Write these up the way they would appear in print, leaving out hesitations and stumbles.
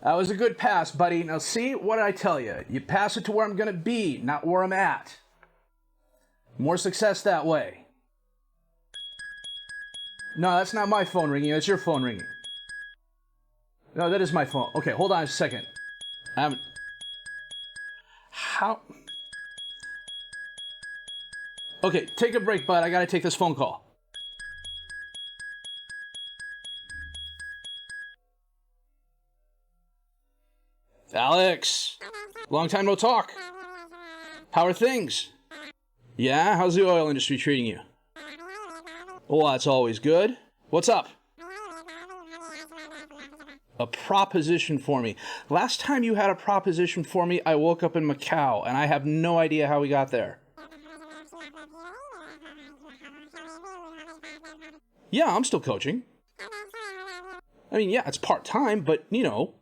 That was a good pass, buddy. Now see, what did I tell you? You pass it to where I'm going to be, not where I'm at. More success that way. No, that's not my phone ringing. That's your phone ringing. No, that is my phone. Okay, hold on a second. How? Okay, take a break, bud. I got to take this phone call. Alex, long time no talk. How are things? Yeah, how's the oil industry treating you? Well, that's always good. What's up? A proposition for me. Last time you had a proposition for me, I woke up in Macau, and I have no idea how we got there. Yeah, I'm still coaching. I mean, yeah, it's part-time, but, you know,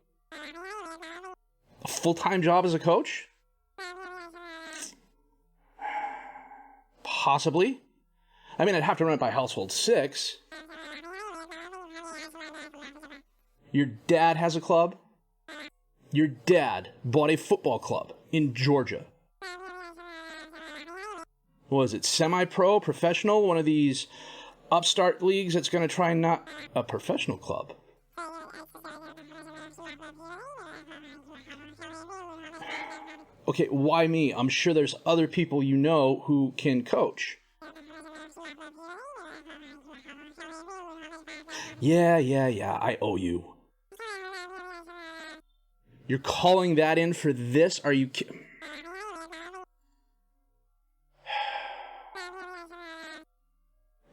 a full-time job as a coach? Possibly. I mean, I'd have to run it by household 6. Your dad has a club? Your dad bought a football club in Georgia. Was it semi-pro, professional, one of these upstart leagues that's going to try and not... A professional club? Okay, why me? I'm sure there's other people you know who can coach. Yeah, I owe you. You're calling that in for this? Are you kidding?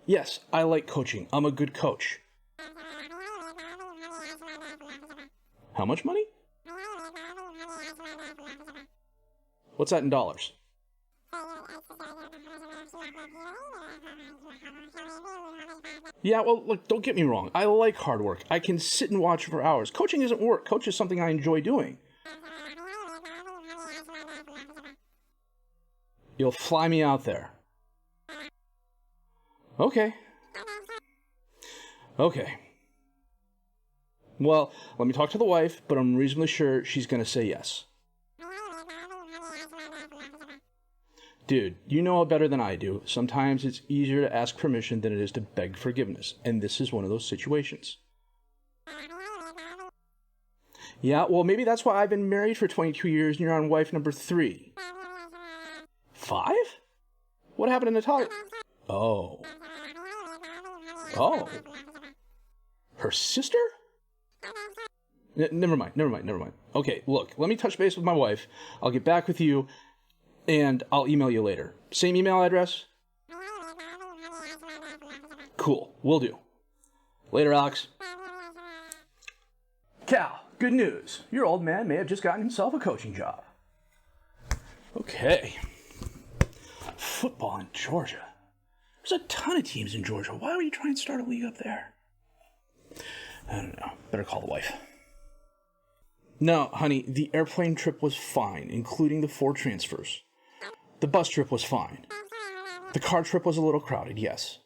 Yes, I like coaching. I'm a good coach. How much money? What's that in dollars? Yeah, well, look, don't get me wrong. I like hard work. I can sit and watch for hours. Coaching isn't work. Coach is something I enjoy doing. You'll fly me out there. Okay. Well, let me talk to the wife, but I'm reasonably sure she's going to say yes. Dude, you know it better than I do. Sometimes it's easier to ask permission than it is to beg forgiveness, and this is one of those situations. Yeah, well, maybe that's why I've been married for 22 years and you're on wife number 3. 5? What happened to Natalia? Oh. Her sister? Never mind. Okay, look, let me touch base with my wife. I'll get back with you, and I'll email you later. Same email address? Cool, will do. Later, Alex. Cal, good news. Your old man may have just gotten himself a coaching job. Okay. Football in Georgia. There's a ton of teams in Georgia. Why would you try and start a league up there? I don't know. Better call the wife. No, honey, the airplane trip was fine, including the 4 transfers. The bus trip was fine. The car trip was a little crowded, yes.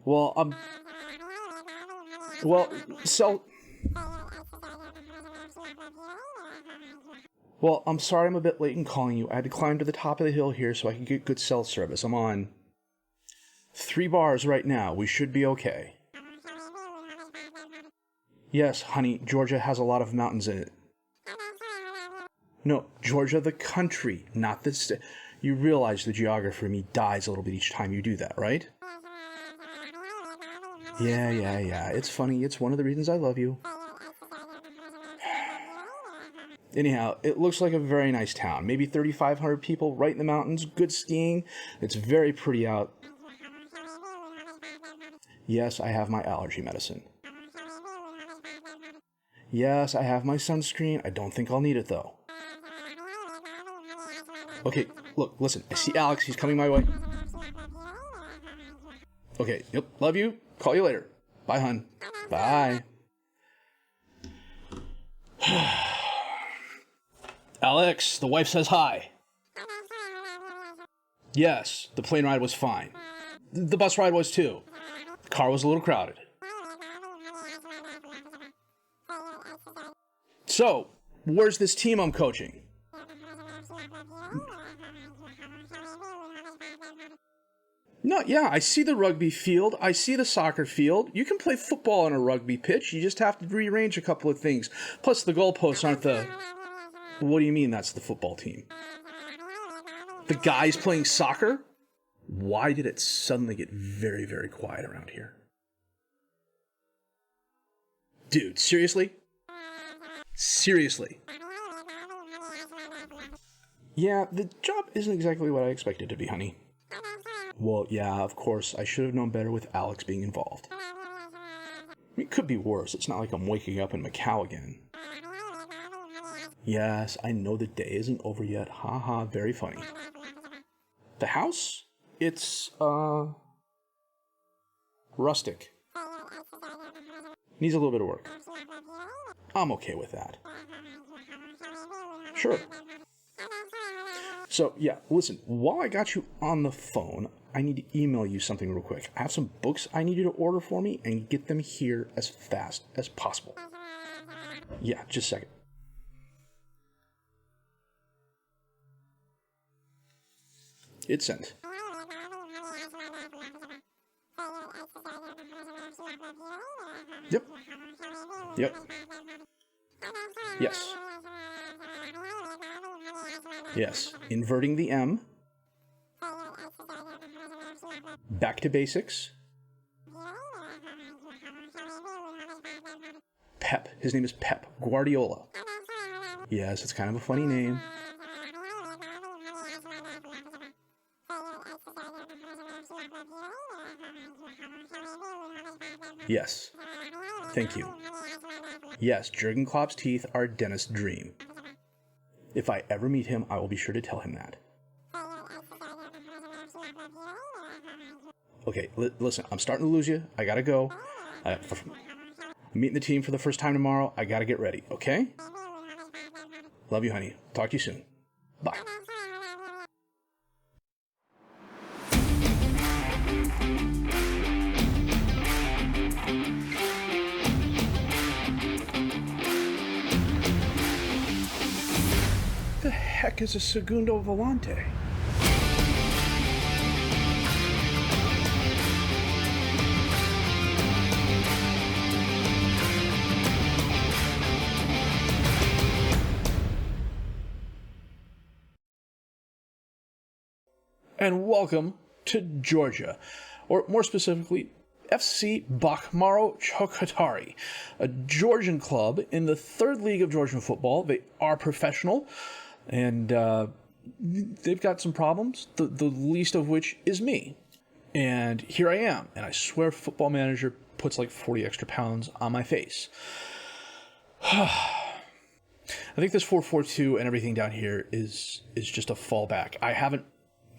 Well, I'm sorry I'm a bit late in calling you. I had to climb to the top of the hill here so I could get good cell service. I'm on 3 bars right now. We should be okay. Yes, honey, Georgia has a lot of mountains in it. No, Georgia the country, not the state. You realize the geography in me dies a little bit each time you do that, right? Yeah. It's funny. It's one of the reasons I love you. Anyhow, it looks like a very nice town. Maybe 3,500 people right in the mountains. Good skiing. It's very pretty out. Yes, I have my allergy medicine. Yes, I have my sunscreen. I don't think I'll need it, though. Okay, look, listen. I see Alex. He's coming my way. Okay, yep, love you. Call you later. Bye, hun. Bye. Alex, the wife says hi. Yes, the plane ride was fine. The bus ride was too. The car was a little crowded. So, where's this team I'm coaching? No, yeah, I see the rugby field. I see the soccer field. You can play football on a rugby pitch. You just have to rearrange a couple of things. Plus, the goalposts aren't the... What do you mean that's the football team? The guys playing soccer? Why did it suddenly get very, very quiet around here? Dude, seriously? Seriously? Yeah, the job isn't exactly what I expected it to be, honey. Well, yeah, of course, I should have known better with Alex being involved. I mean, it could be worse. It's not like I'm waking up in Macau again. Yes, I know the day isn't over yet. Haha, very funny. The house? It's, rustic. Needs a little bit of work. I'm okay with that. Sure. So, yeah, listen, while I got you on the phone, I need to email you something real quick. I have some books I need you to order for me and get them here as fast as possible. Yeah, just a second. It's sent. Yep. Yep. Yes. Yes. Inverting the M. Back to basics. Pep. His name is Pep Guardiola. Yes, it's kind of a funny name. Yes. Thank you. Yes, Jurgen Klopp's teeth are a dentist's dream. If I ever meet him, I will be sure to tell him that. Okay, listen, I'm starting to lose you. I gotta go. I'm meeting the team for the first time tomorrow. I gotta get ready, okay? Love you, honey. Talk to you soon. Bye. The heck is a segundo volante? And welcome to Georgia, or more specifically, FC Bakhmaro Chokhatauri, a Georgian club in the third league of Georgian football. They are professional, and they've got some problems, the least of which is me. And here I am, and I swear Football Manager puts like 40 extra pounds on my face. I think this 4-4-2 and everything down here is just a fallback. I haven't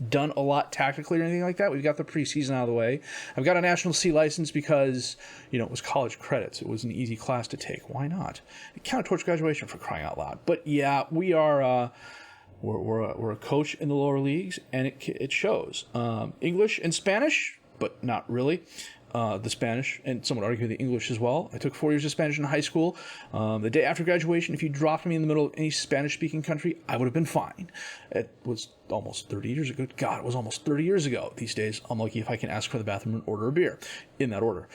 done a lot tactically or anything like that. We've got the preseason out of the way. I've got a National C license because, it was college credits. It was an easy class to take. Why not? It counted towards graduation, for crying out loud. But yeah, we are, we're a coach in the lower leagues, and it shows. English and Spanish, but not really. The Spanish, and some would argue the English as well. I took 4 years of Spanish in high school. The day after graduation, if you dropped me in the middle of any Spanish-speaking country, I would have been fine. It was almost 30 years ago. God, it was almost 30 years ago. These days, I'm lucky if I can ask for the bathroom and order a beer in that order.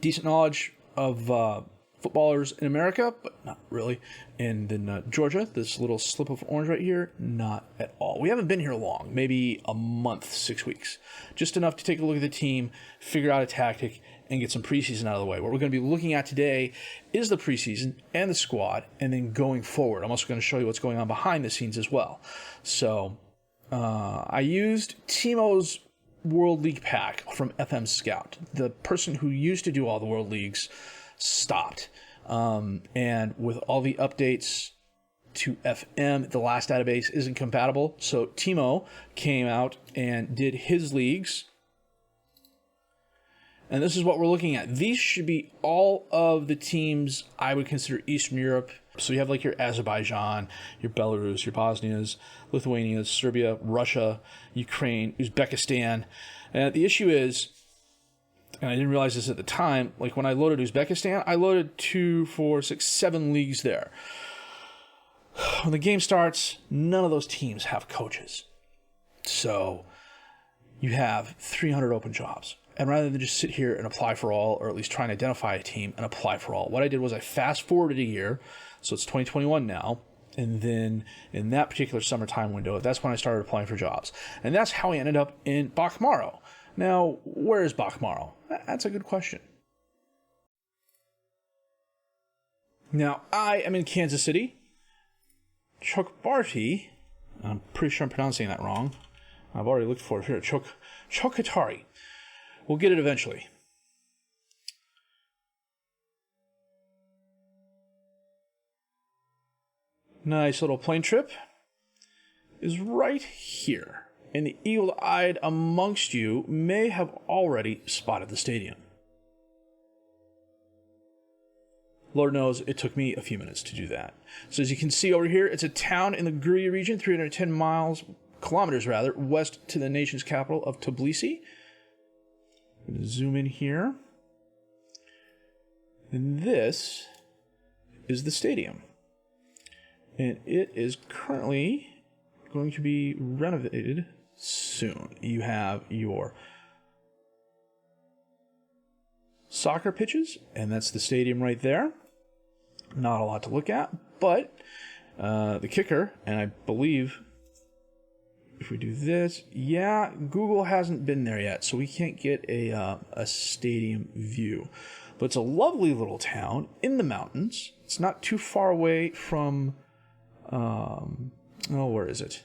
Decent knowledge of footballers in America, but not really. And in Georgia, this little slip of orange right here, not at all. We haven't been here long, maybe a month, 6 weeks. Just enough to take a look at the team, figure out a tactic, and get some preseason out of the way. What we're going to be looking at today is the preseason and the squad, and then going forward. I'm also going to show you what's going on behind the scenes as well. So I used Timo's World League pack from FM Scout. The person who used to do all the World Leagues stopped. And with all the updates to FM, the last database isn't compatible. So Timo came out and did his leagues. And this is what we're looking at. These should be all of the teams I would consider Eastern Europe. So you have like your Azerbaijan, your Belarus, your Bosnias, Lithuanias, Serbia, Russia, Ukraine, Uzbekistan. And the issue is, and I didn't realize this at the time, like when I loaded Uzbekistan, I loaded 2, 4, 6, 7 leagues there. When the game starts, none of those teams have coaches. So you have 300 open jobs. And rather than just sit here and apply for all, or at least try and identify a team and apply for all, what I did was I fast forwarded a year. So it's 2021 now. And then in that particular summertime window, that's when I started applying for jobs. And that's how I ended up in Bakhmaro. Now, where is Bakhmaro? That's a good question. Now, I am in Kansas City. Chokhatauri, I'm pretty sure I'm pronouncing that wrong. I've already looked for it here. Chokhatauri. We'll get it eventually. Nice little plane trip is right here. And the eagle-eyed amongst you may have already spotted the stadium. Lord knows it took me a few minutes to do that. So as you can see over here, it's a town in the Guri region, 310 kilometers west to the nation's capital of Tbilisi. I'm going to zoom in here. And this is the stadium. And it is currently going to be renovated soon. You have your soccer pitches, and that's the stadium right there. Not a lot to look at, but the kicker, and I believe if we do this, yeah, Google hasn't been there yet, so we can't get a stadium view. But it's a lovely little town in the mountains. It's not too far away from, where is it?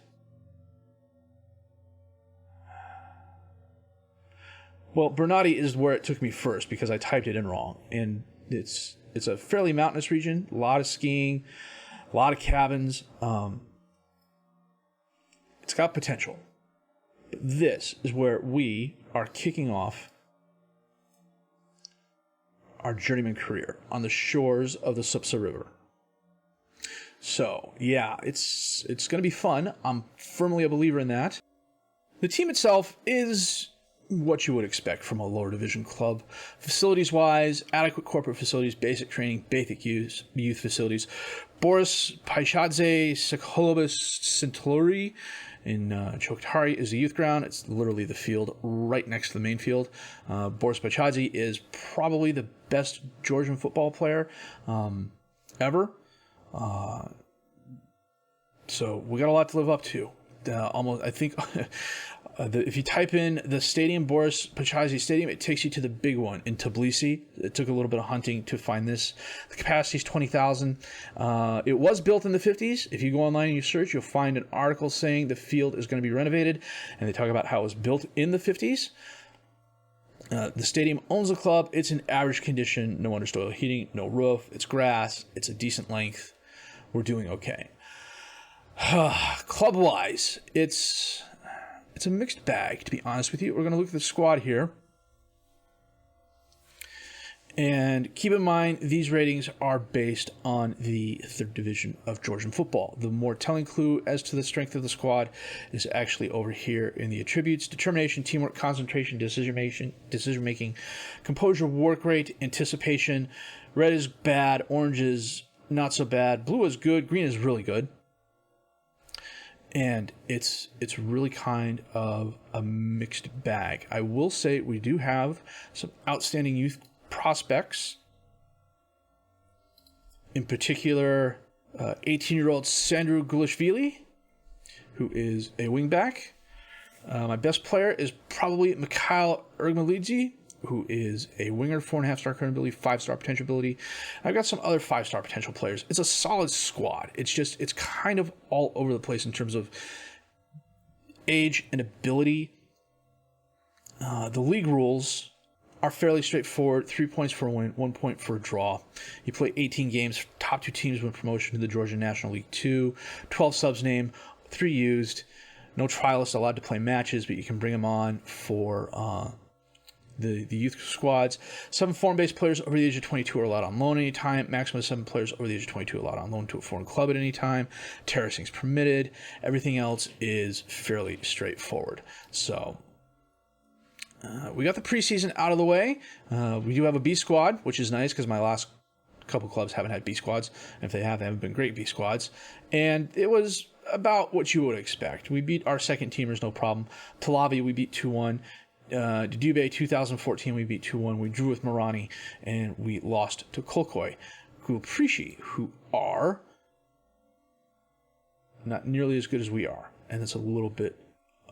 Well, Bernardi is where it took me first because I typed it in wrong. And it's a fairly mountainous region, a lot of skiing, a lot of cabins. It's got potential. But this is where we are kicking off our journeyman career on the shores of the Supsa River. So, yeah, it's going to be fun. I'm firmly a believer in that. The team itself is what you would expect from a lower division club. Facilities-wise, adequate corporate facilities, basic training, basic youth facilities. Boris, Pochazzi, Sandro in Chokhatauri is the youth ground. It's literally the field right next to the main field. Boris Pochazzi is probably the best Georgian football player ever. So we got a lot to live up to. I think if you type in the stadium, Boris Pochazzi Stadium, it takes you to the big one in Tbilisi. It took a little bit of hunting to find this. The capacity is 20,000. It was built in the 50s. If you go online and you search, you'll find an article saying the field is going to be renovated, and they talk about how it was built in the 50s. The stadium owns the club. It's in average condition, no understory heating, no roof. It's grass. It's a decent length. We're doing okay. Club-wise, it's a mixed bag, to be honest with you. We're going to look at the squad here. And keep in mind, these ratings are based on the 3rd Division of Georgian Football. The more telling clue as to the strength of the squad is actually over here in the attributes: determination, teamwork, concentration, decision-making, composure, work rate, anticipation. Red is bad, orange is not so bad, blue is good, green is really good. And it's really kind of a mixed bag. I will say we do have some outstanding youth prospects. In particular, 18-year-old Sandro Schetzeruli, who is a wingback. My best player is probably Mikhail Ergmalidze, who is a winger, 4.5-star current ability, 5-star potential ability. I've got some other 5-star potential players. It's a solid squad. It's kind of all over the place in terms of age and ability. The league rules are fairly straightforward. 3 points for a win, 1 point for a draw. You play 18 games. Top 2 teams win promotion to the Georgian National League 2. 12 subs named, 3 used. No trialists allowed to play matches, but you can bring them on for the youth squads. 7 foreign-based players over the age of 22 are allowed on loan anytime. Maximum of 7 players over the age of 22 are allowed on loan to a foreign club at any time. Terracing is permitted. Everything else is fairly straightforward. So We got the preseason out of the way. We do have a B squad, which is nice because my last couple clubs haven't had B squads. And if they have, they haven't been great B squads. And it was about what you would expect. We beat our second teamers, no problem. Talavi, we beat 2-1. Dube 2014, we beat 2-1. We drew with Marani, and we lost to Kolkoi. Guprishi, who are not nearly as good as we are. And it's a little bit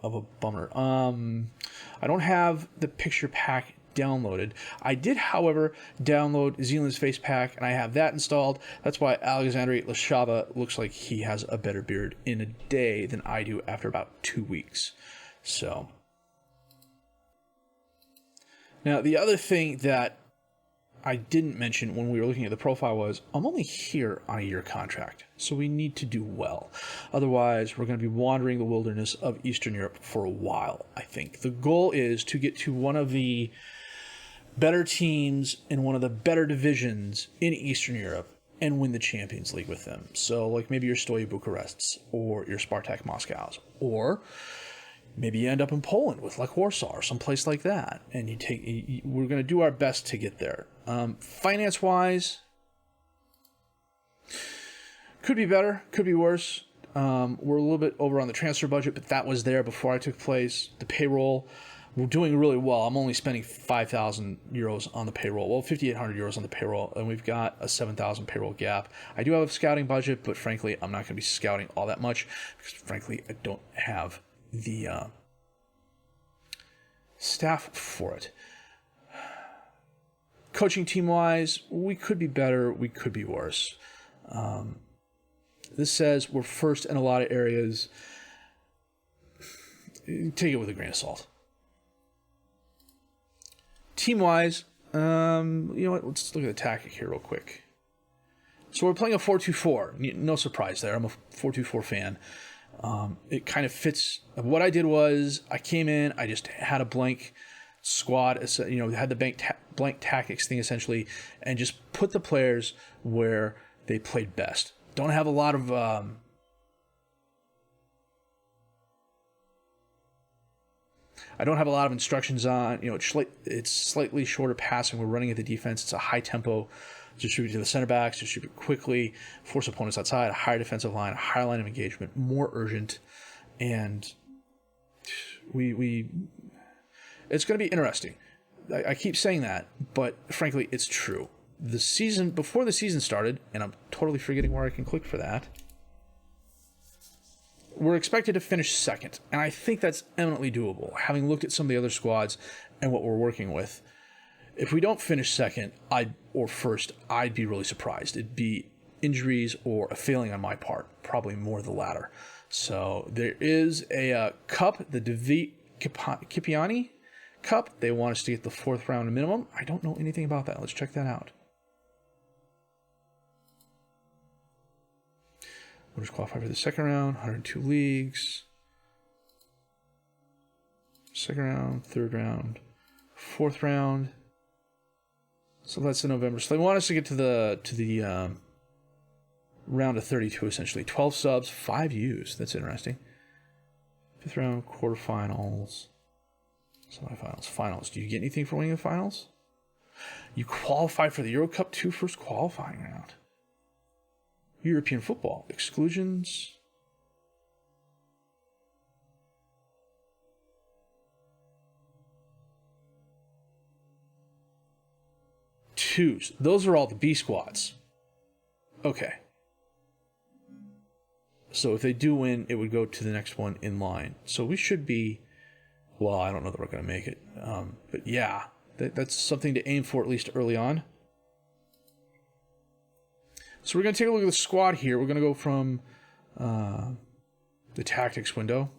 of a bummer. I don't have the picture pack downloaded. I did, however, download Zealand's face pack, and I have that installed. That's why Alexandre Lashava looks like he has a better beard in a day than I do after about 2 weeks. So, now the other thing that I didn't mention when we were looking at the profile was I'm only here on a year contract, so we need to do well. Otherwise, we're going to be wandering the wilderness of Eastern Europe for a while, I think. The goal is to get to one of the better teams in one of the better divisions in Eastern Europe and win the Champions League with them. So, like maybe your Stoye Bucharests or your Spartak Moscows, or maybe you end up in Poland with like Warsaw or someplace like that, and we're going to do our best to get there. Finance-wise, could be better, could be worse. We're a little bit over on the transfer budget, but that was there before I took place. The payroll, we're doing really well. I'm only spending 5,000 euros on the payroll. Well, 5,800 euros on the payroll, and we've got a 7,000 payroll gap. I do have a scouting budget, but frankly, I'm not going to be scouting all that much because, frankly, I don't have the staff for it. Coaching team-wise, we could be better, we could be worse. This says we're first in a lot of areas. Take it with a grain of salt. Team-wise, you know what? Let's look at the tactic here real quick. So we're playing a 4-2-4. No surprise there. I'm a 4-2-4 fan. It kind of fits. What I did was I came in, I just had a blank squad, had the blank tactics thing essentially, and just put the players where they played best. Don't have a lot of I don't have a lot of instructions on. It's slightly shorter passing. We're running at the defense. It's a high tempo. Distribute to the center backs, distribute quickly, force opponents outside, a higher defensive line, a higher line of engagement, more urgent, and it's going to be interesting. I keep saying that, but frankly, it's true. Before the season started, and I'm totally forgetting where I can click for that, we're expected to finish second, and I think that's eminently doable, having looked at some of the other squads and what we're working with. If we don't finish second or first, I'd be really surprised. It'd be injuries or a failing on my part, probably more the latter. So there is a cup, the Kipiani Cup. They want us to get the 4th round minimum. I don't know anything about that. Let's check that out. We'll just qualify for the 2nd round, 102 leagues. 2nd round, 3rd round, 4th round. So that's in November. So they want us to get to the round of 32, essentially. 12 subs, 5 U's. That's interesting. 5th round, quarterfinals, semifinals, finals. Do you get anything for winning the finals? You qualify for the Euro Cup 2 first qualifying round. European football. Exclusions. Twos. Those are all the B squads. Okay. So if they do win, it would go to the next one in line. So we should be... Well, I don't know that we're going to make it. But yeah, that's something to aim for at least early on. So we're going to take a look at the squad here. We're going to go from the tactics window.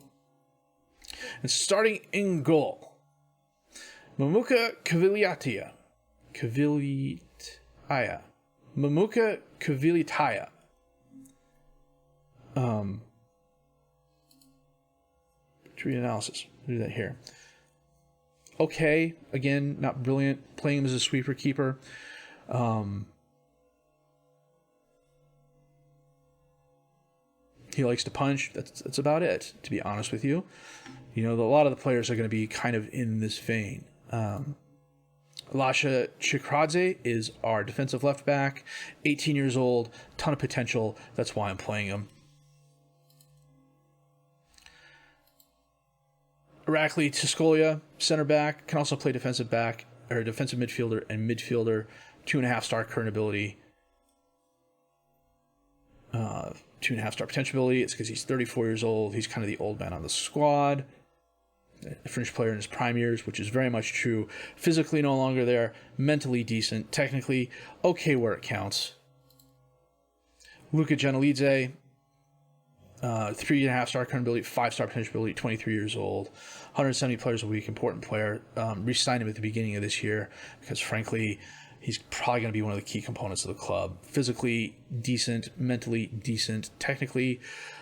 And starting in goal, Mamuka Kviliataya. Mamuka Kviliataya. Tree analysis. We'll do that here. Okay, again, not brilliant. Playing him as a sweeper keeper. He likes to punch. That's about it, to be honest with you. A lot of the players are going to be kind of in this vein. Sandro Schetzeruli is our defensive left back, 18 years old, ton of potential. That's why I'm playing him. Irakli Tiscolia, center back, can also play defensive back, or defensive midfielder and midfielder, 2.5-star current ability. 2.5-star potential ability. It's because he's 34 years old. He's kind of the old man on the squad. A French player in his prime years, which is very much true. Physically no longer there. Mentally decent. Technically okay where it counts. Luka Genelidze, 3.5-star current ability, 5-star potential ability, 23 years old. 170 players a week, important player. Re-signed him at the beginning of this year because, frankly, he's probably going to be one of the key components of the club. Physically decent, mentally decent, technically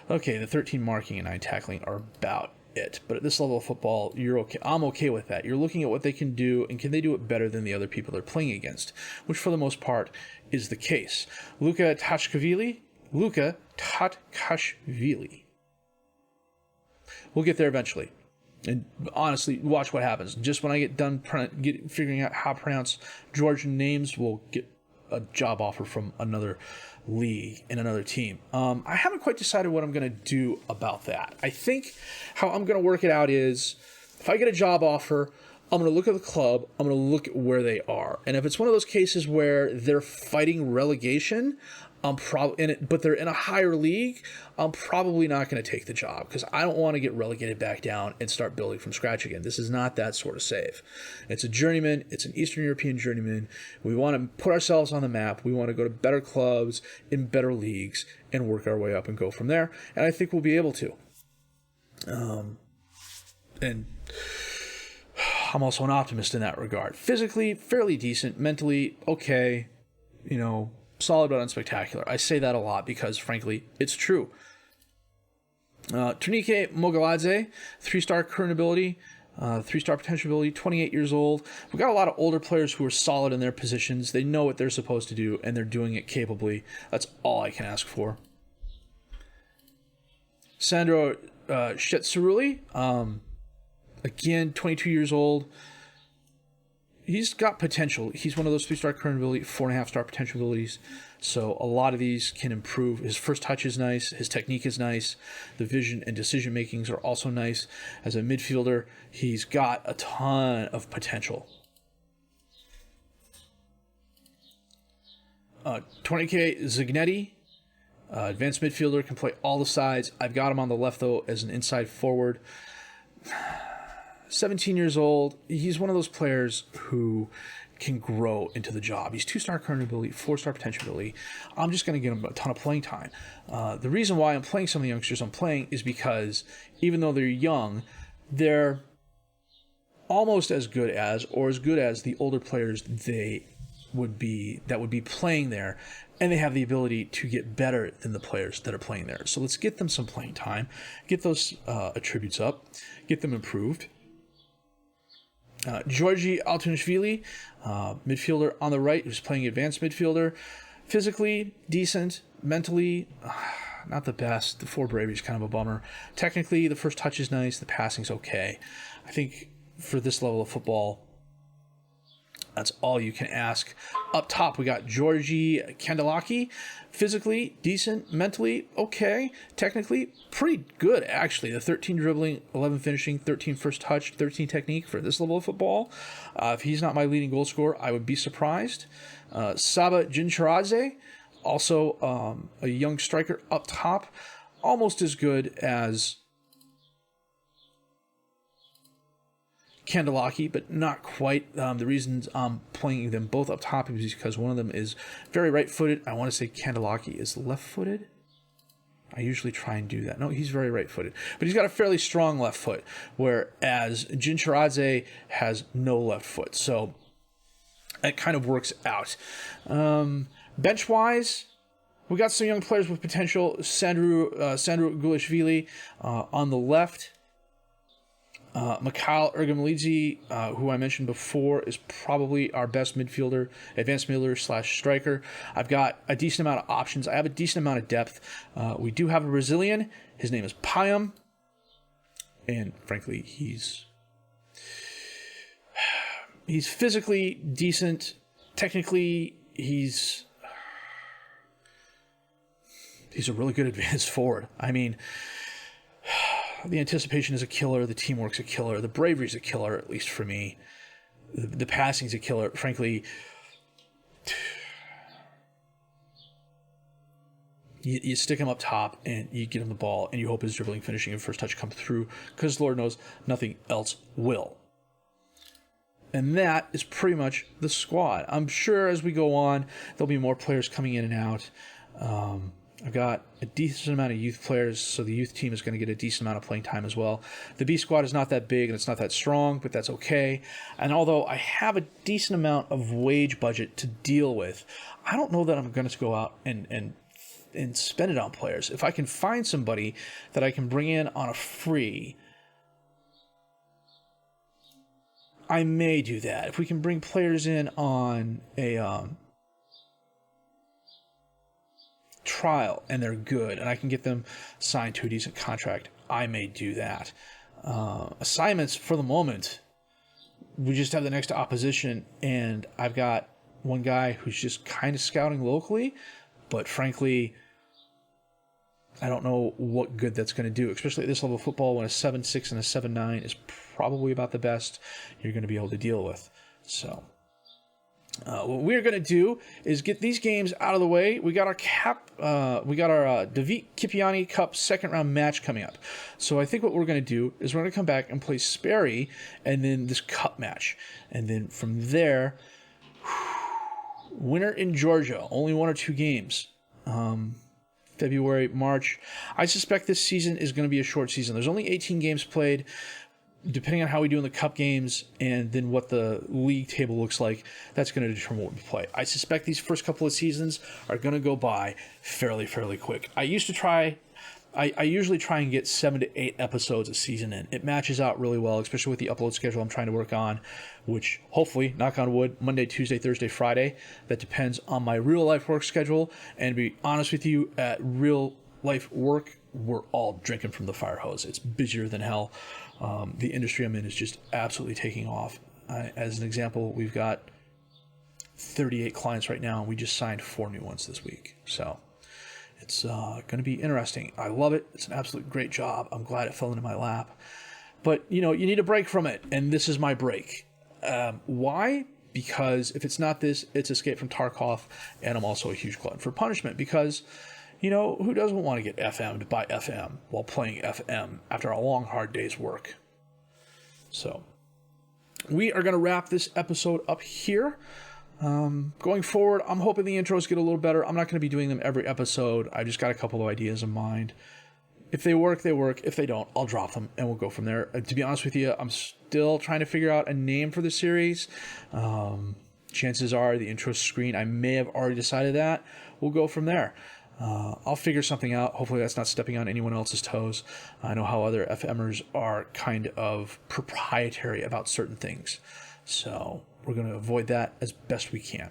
okay. The 13 marking and 9 tackling are about it. But at this level of football, you're okay. I'm okay with that. You're looking at what they can do and can they do it better than the other people they're playing against, which for the most part is the case. Luka Tatkashvili. We'll get there eventually. And honestly, watch what happens. Just when I get done figuring out how to pronounce Georgian names, we'll get a job offer from another league in another team. I haven't quite decided what I'm going to do about that. I think how I'm going to work it out is if I get a job offer, I'm going to look at the club, I'm going to look at where they are. And if it's one of those cases where they're fighting relegation, but they're in a higher league, I'm probably not going to take the job because I don't want to get relegated back down and start building from scratch again. This is not that sort of save. It's a journeyman. It's an Eastern European journeyman. We want to put ourselves on the map. We want to go to better clubs in better leagues and work our way up and go from there. And I think we'll be able to. And I'm also an optimist in that regard. Physically, fairly decent. Mentally, okay. Solid but unspectacular. I say that a lot because, frankly, it's true. Turnike Mogaladze, 3-star current ability, 3-star potential ability, 28 years old. We've got a lot of older players who are solid in their positions. They know what they're supposed to do, and they're doing it capably. That's all I can ask for. Sandro Schetzeruli, again, 22 years old. He's got potential. He's one of those 3-star current ability, 4.5-star potential abilities. So a lot of these can improve. His first touch is nice. His technique is nice. The vision and decision makings are also nice. As a midfielder, he's got a ton of potential. 20K Zignetti, advanced midfielder, can play all the sides. I've got him on the left, though, as an inside forward. 17 years old. He's one of those players who can grow into the job. He's 2-star current ability, 4-star potential ability. I'm just going to get him a ton of playing time. The reason why I'm playing some of the youngsters I'm playing is because even though they're young, they're almost as good as, or as good as, the older players that would be playing there, and they have the ability to get better than the players that are playing there. So let's get them some playing time, get those attributes up, get them improved. Georgi Altunishvili, midfielder on the right, who's playing advanced midfielder. Physically, decent. Mentally, not the best. The 4 bravery is kind of a bummer. Technically, the first touch is nice. The passing's okay. I think for this level of football, that's all you can ask. Up top, we got Georgi Kandelaki. Physically, decent. Mentally, okay. Technically, pretty good, actually. The 13 dribbling, 11 finishing, 13 first touch, 13 technique for this level of football. If he's not my leading goal scorer, I would be surprised. Saba Jincharadze, also a young striker up top. Almost as good as Kandelaki, but not quite. The reasons I'm playing them both up top is because one of them is very right-footed. I want to say Kandelaki is left-footed. I usually try and do that. No, he's very right-footed. But he's got a fairly strong left foot, whereas Jincharadze has no left foot. So it kind of works out. Bench-wise, we got some young players with potential. Sandro Gulishvili on the left. Mikhail Ergamilidze, who I mentioned before, is probably our best midfielder, advanced midfielder / striker. I've got a decent amount of options. I have a decent amount of depth. We do have a Brazilian. His name is Payam. And frankly, he's He's physically decent. Technically, he's a really good advanced forward. I mean, the anticipation is a killer. The teamwork's a killer. The bravery's a killer, at least for me. The passing's a killer. Frankly, you stick him up top and you get him the ball and you hope his dribbling, finishing, and first touch come through because Lord knows nothing else will. And that is pretty much the squad. I'm sure as we go on, there'll be more players coming in and out. I've got a decent amount of youth players, so the youth team is going to get a decent amount of playing time as well. The B squad is not that big and it's not that strong, but that's okay. And although I have a decent amount of wage budget to deal with, I don't know that I'm going to go out and spend it on players. If I can find somebody that I can bring in on a free, I may do that. If we can bring players in on a trial and they're good and I can get them signed to a decent contract, I may do that. Assignments for the moment, we just have the next opposition and I've got one guy who's just kind of scouting locally, but frankly, I don't know what good that's going to do, especially at this level of football when a 7.6 and a 7.9 is probably about the best you're going to be able to deal with. So what we're going to do is get these games out of the way. We got our Davit Kipiani Cup second round match coming up. So I think what we're going to do is we're going to come back and play Sperry and then this cup match. And then from there, winter in Georgia, only 1 or 2 games. February, March. I suspect this season is going to be a short season. There's only 18 games played. Depending on how we do in the cup games and then what the league table looks like, that's going to determine what we play. I suspect these first couple of seasons are going to go by fairly quick. I usually try and get 7 to 8 episodes a season in. It matches out really well, especially with the upload schedule I'm trying to work on, which hopefully, knock on wood, Monday, Tuesday, Thursday, Friday. That depends on my real life work schedule. And to be honest with you, at real life work, we're all drinking from the fire hose. It's busier than hell. The industry I'm in is just absolutely taking off. As an example, we've got 38 clients right now, and we just signed 4 new ones this week. So it's going to be interesting. I love it. It's an absolute great job. I'm glad it fell into my lap. But, you need a break from it, and this is my break. Why? Because if it's not this, it's Escape from Tarkov, and I'm also a huge glutton for punishment because, who doesn't want to get FM'd by FM while playing FM after a long, hard day's work? So we are going to wrap this episode up here. Going forward, I'm hoping the intros get a little better. I'm not going to be doing them every episode. I just got a couple of ideas in mind. If they work, they work. If they don't, I'll drop them and we'll go from there. To be honest with you, I'm still trying to figure out a name for the series. Chances are the intro screen, I may have already decided that. We'll go from there. I'll figure something out. Hopefully that's not stepping on anyone else's toes. I know how other FMers are kind of proprietary about certain things. So we're going to avoid that as best we can.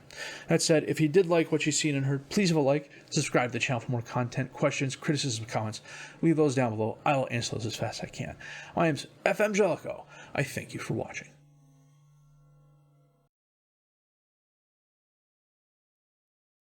That said, if you did like what you've seen and heard, please have a like, subscribe to the channel for more content, questions, criticisms, comments. Leave those down below. I will answer those as fast as I can. My name's FM Jellico. I thank you for watching.